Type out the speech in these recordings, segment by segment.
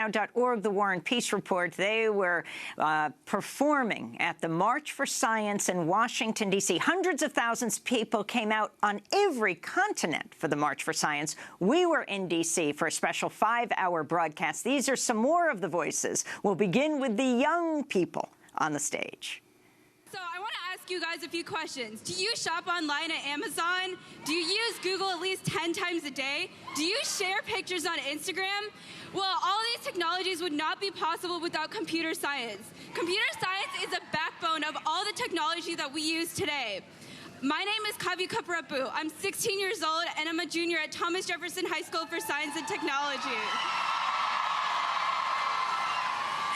Now.org, the War and Peace Report, they were performing at the March for Science in Washington, D.C. Hundreds of thousands of people came out on every continent for the March for Science. We were in D.C. for a special 5-hour broadcast. These are some more of the voices. We'll begin with the young people on the stage. So I want to ask you guys a few questions. Do you shop online at Amazon? Do you use Google at least 10 times a day? Do you share pictures on Instagram? Well, all these technologies would not be possible without computer science. Computer science is a backbone of all the technology that we use today. My name is Kavi Kaparapu. I'm 16 years old, and I'm a junior at Thomas Jefferson High School for Science and Technology.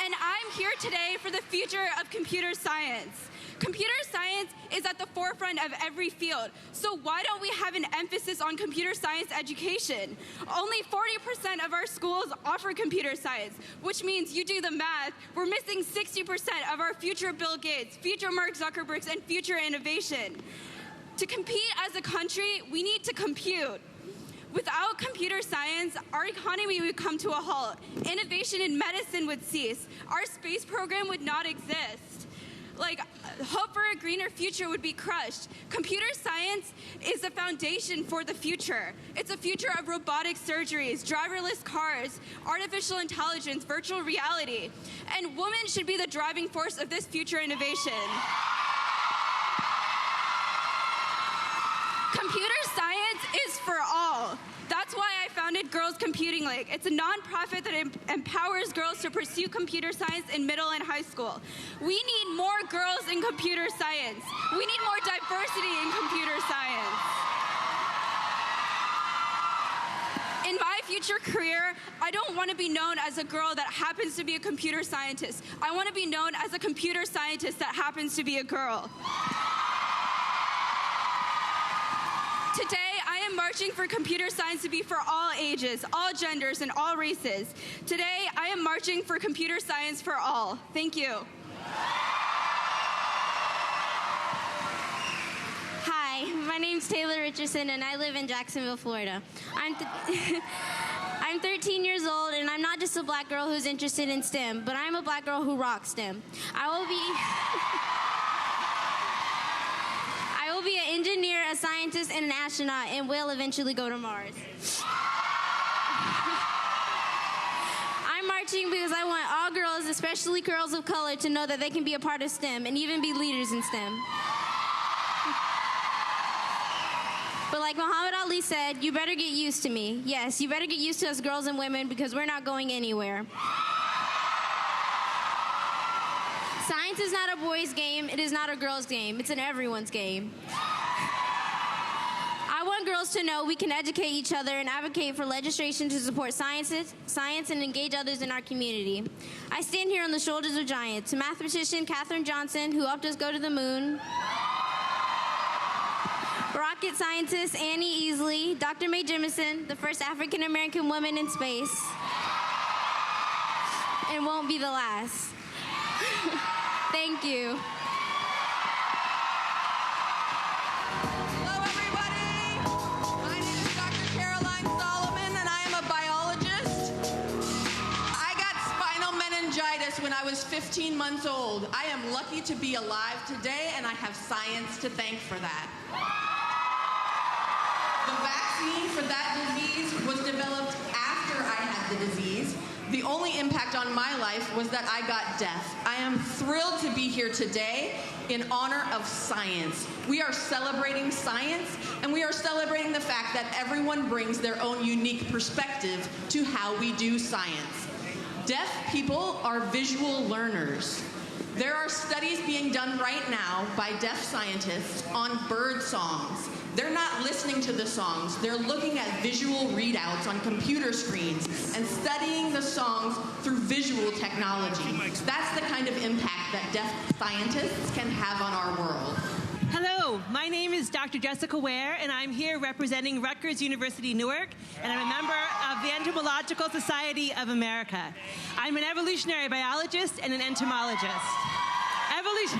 And I'm here today for the future of computer science. Computer science is at the forefront of every field, so why don't we have an emphasis on computer science education? Only 40% of our schools offer computer science, which means you do the math, we're missing 60% of our future Bill Gates, future Mark Zuckerbergs, and future innovation. To compete as a country, we need to compute. Without computer science, our economy would come to a halt. Innovation in medicine would cease. Our space program would not exist. Hope for a greener future would be crushed. Computer science is the foundation for the future. It's a future of robotic surgeries, driverless cars, artificial intelligence, virtual reality. And women should be the driving force of this future innovation. Computer science is for all. That's why I founded Girls Computing League. It's a nonprofit that empowers girls to pursue computer science in middle and high school. We need more girls in computer science. We need more diversity in computer science. In my future career, I don't want to be known as a girl that happens to be a computer scientist. I want to be known as a computer scientist that happens to be a girl. Today, I am marching for computer science to be for all ages, all genders, and all races. Today, I am marching for computer science for all. Thank you. Hi, my name's Taylor Richardson, and I live in Jacksonville, Florida. I'm 13 years old, and I'm not just a black girl who's interested in STEM, but I'm a black girl who rocks STEM. I will be an engineer, a scientist, and an astronaut, and will eventually go to Mars. I'm marching because I want all girls, especially girls of color, to know that they can be a part of STEM and even be leaders in STEM. But like Muhammad Ali said, you better get used to me. Yes, you better get used to us girls and women because we're not going anywhere. Science is not a boys' game. It is not a girls' game. It's an everyone's game. I want girls to know we can educate each other and advocate for legislation to support science and engage others in our community. I stand here on the shoulders of giants. Mathematician Katherine Johnson, who helped us go to the moon. Rocket scientist Annie Easley. Dr. Mae Jemison, the first African-American woman in space. And won't be the last. Thank you. Hello, everybody. My name is Dr. Caroline Solomon, and I am a biologist. I got spinal meningitis when I was 15 months old. I am lucky to be alive today, and I have science to thank for that. The vaccine for that disease was developed after I had the disease. The only impact on my life was that I got deaf. I am thrilled to be here today in honor of science. We are celebrating science, and we are celebrating the fact that everyone brings their own unique perspective to how we do science. Deaf people are visual learners. There are studies being done right now by deaf scientists on bird songs. They're not listening to the songs. They're looking at visual readouts on computer screens and studying the songs through visual technology. That's the kind of impact that deaf scientists can have on our world. Hello, my name is Dr. Jessica Ware, and I'm here representing Rutgers University Newark, and I'm a member of the Entomological Society of America. I'm an evolutionary biologist and an entomologist. Evolution.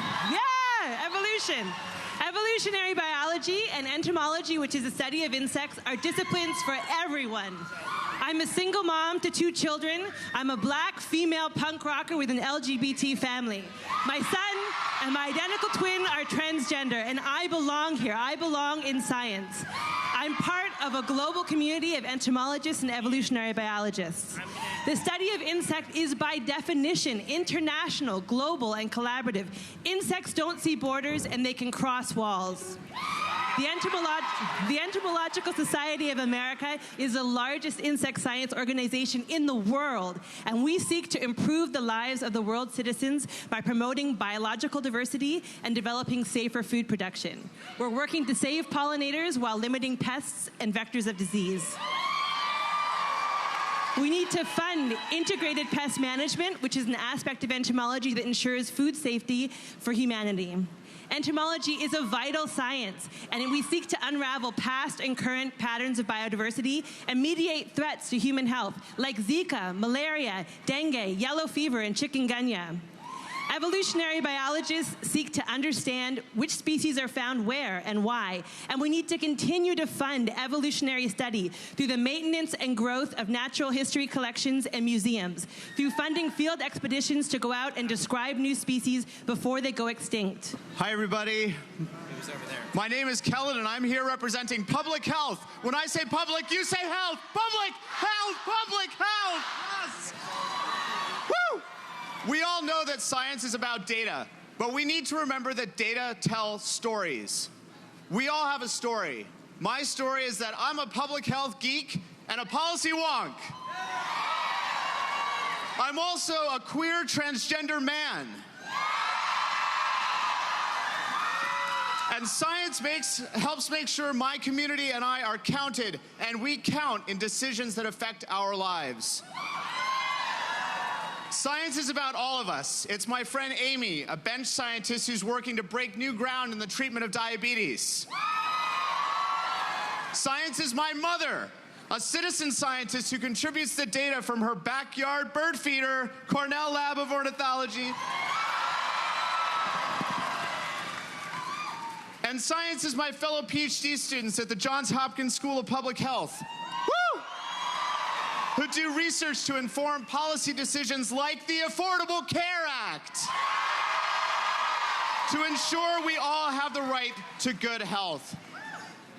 Evolutionary biology and entomology, which is the study of insects, are disciplines for everyone. I'm a single mom to 2 children. I'm a black female punk rocker with an LGBT family. My son and my identical twin are transgender, and I belong here. I belong in science. I'm part of a global community of entomologists and evolutionary biologists. The study of insects is by definition international, global, and collaborative. Insects don't see borders, and they can cross walls. The Entomological Society of America is the largest insect science organization in the world, and we seek to improve the lives of the world's citizens by promoting biological diversity and developing safer food production. We're working to save pollinators while limiting pests and vectors of disease. We need to fund integrated pest management, which is an aspect of entomology that ensures food safety for humanity. Entomology is a vital science, and we seek to unravel past and current patterns of biodiversity and mediate threats to human health, like Zika, malaria, dengue, yellow fever, and chikungunya. Evolutionary biologists seek to understand which species are found where and why, and we need to continue to fund evolutionary study through the maintenance and growth of natural history collections and museums, through funding field expeditions to go out and describe new species before they go extinct. Hi, everybody. My name is Kellen, and I'm here representing public health. When I say public, you say health. Public health, public health. Yes. Woo! We all know that science is about data, but we need to remember that data tell stories. We all have a story. My story is that I'm a public health geek and a policy wonk. I'm also a queer transgender man. And science helps make sure my community and I are counted, and we count in decisions that affect our lives. Science is about all of us. It's my friend Amy, a bench scientist who's working to break new ground in the treatment of diabetes. Science is my mother, a citizen scientist who contributes the data from her backyard bird feeder, Cornell Lab of Ornithology. And science is my fellow PhD students at the Johns Hopkins School of Public Health, who do research to inform policy decisions like the Affordable Care Act, to ensure we all have the right to good health.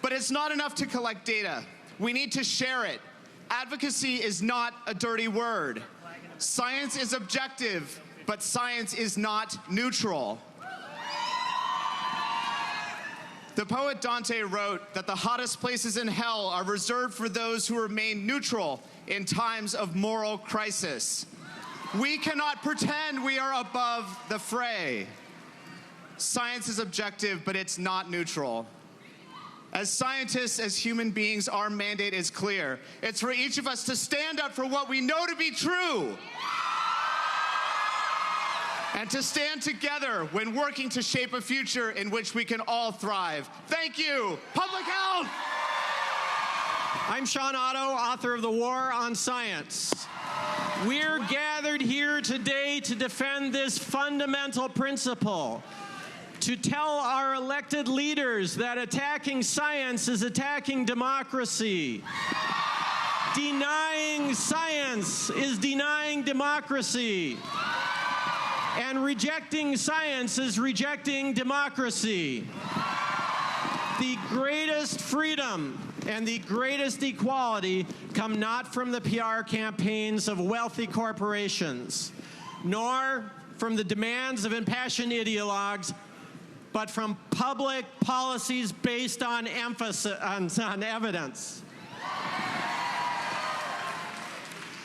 But it's not enough to collect data. We need to share it. Advocacy is not a dirty word. Science is objective, but science is not neutral. The poet Dante wrote that the hottest places in hell are reserved for those who remain neutral in times of moral crisis. We cannot pretend we are above the fray. Science is objective, but it's not neutral. As scientists, as human beings, our mandate is clear. It's for each of us to stand up for what we know to be true, and to stand together when working to shape a future in which we can all thrive. Thank you. Public health! I'm Sean Otto, author of The War on Science. We're gathered here today to defend this fundamental principle, to tell our elected leaders that attacking science is attacking democracy. Denying science is denying democracy. And rejecting science is rejecting democracy. The greatest freedom and the greatest equality come not from the PR campaigns of wealthy corporations, nor from the demands of impassioned ideologues, but from public policies based on evidence.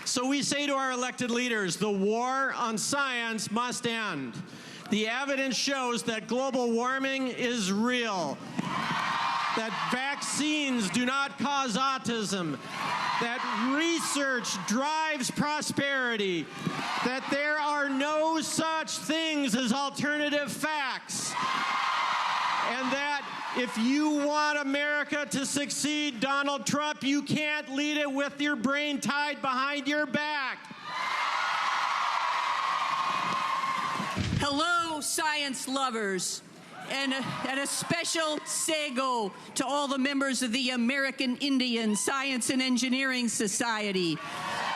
So we say to our elected leaders, the war on science must end. The evidence shows that global warming is real, that vaccines do not cause autism, that research drives prosperity, that there are no such things as alternative facts, and that if you want America to succeed, Donald Trump, you can't lead it with your brain tied behind your back. Hello, science lovers. And a special sago to all the members of the American Indian Science and Engineering Society,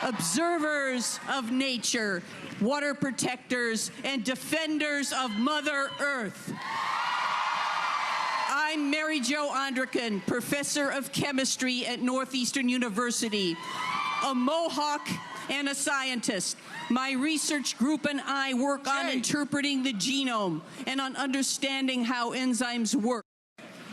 observers of nature, water protectors, and defenders of Mother Earth. I'm Mary Jo Andrekin, professor of chemistry at Northeastern University, a Mohawk and a scientist. My research group and I work on interpreting the genome and on understanding how enzymes work.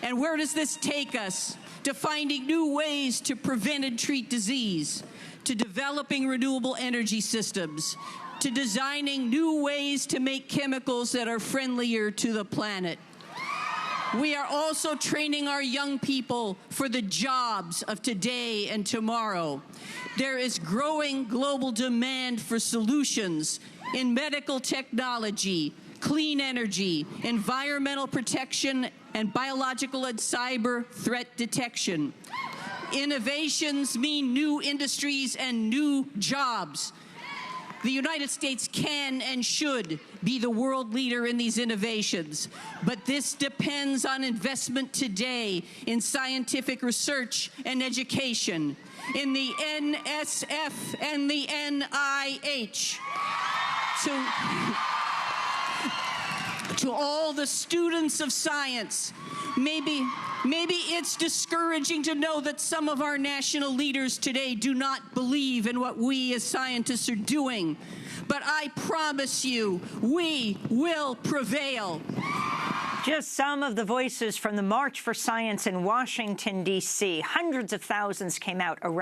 And where does this take us? To finding new ways to prevent and treat disease, to developing renewable energy systems, to designing new ways to make chemicals that are friendlier to the planet. We are also training our young people for the jobs of today and tomorrow. There is growing global demand for solutions in medical technology, clean energy, environmental protection, and biological and cyber threat detection. Innovations mean new industries and new jobs. The United States can and should be the world leader in these innovations, but this depends on investment today in scientific research and education, in the NSF and the NIH. To all the students of science, maybe it's discouraging to know that some of our national leaders today do not believe in what we as scientists are doing. But I promise you, we will prevail. Just some of the voices from the March for Science in Washington, D.C. Hundreds of thousands came out around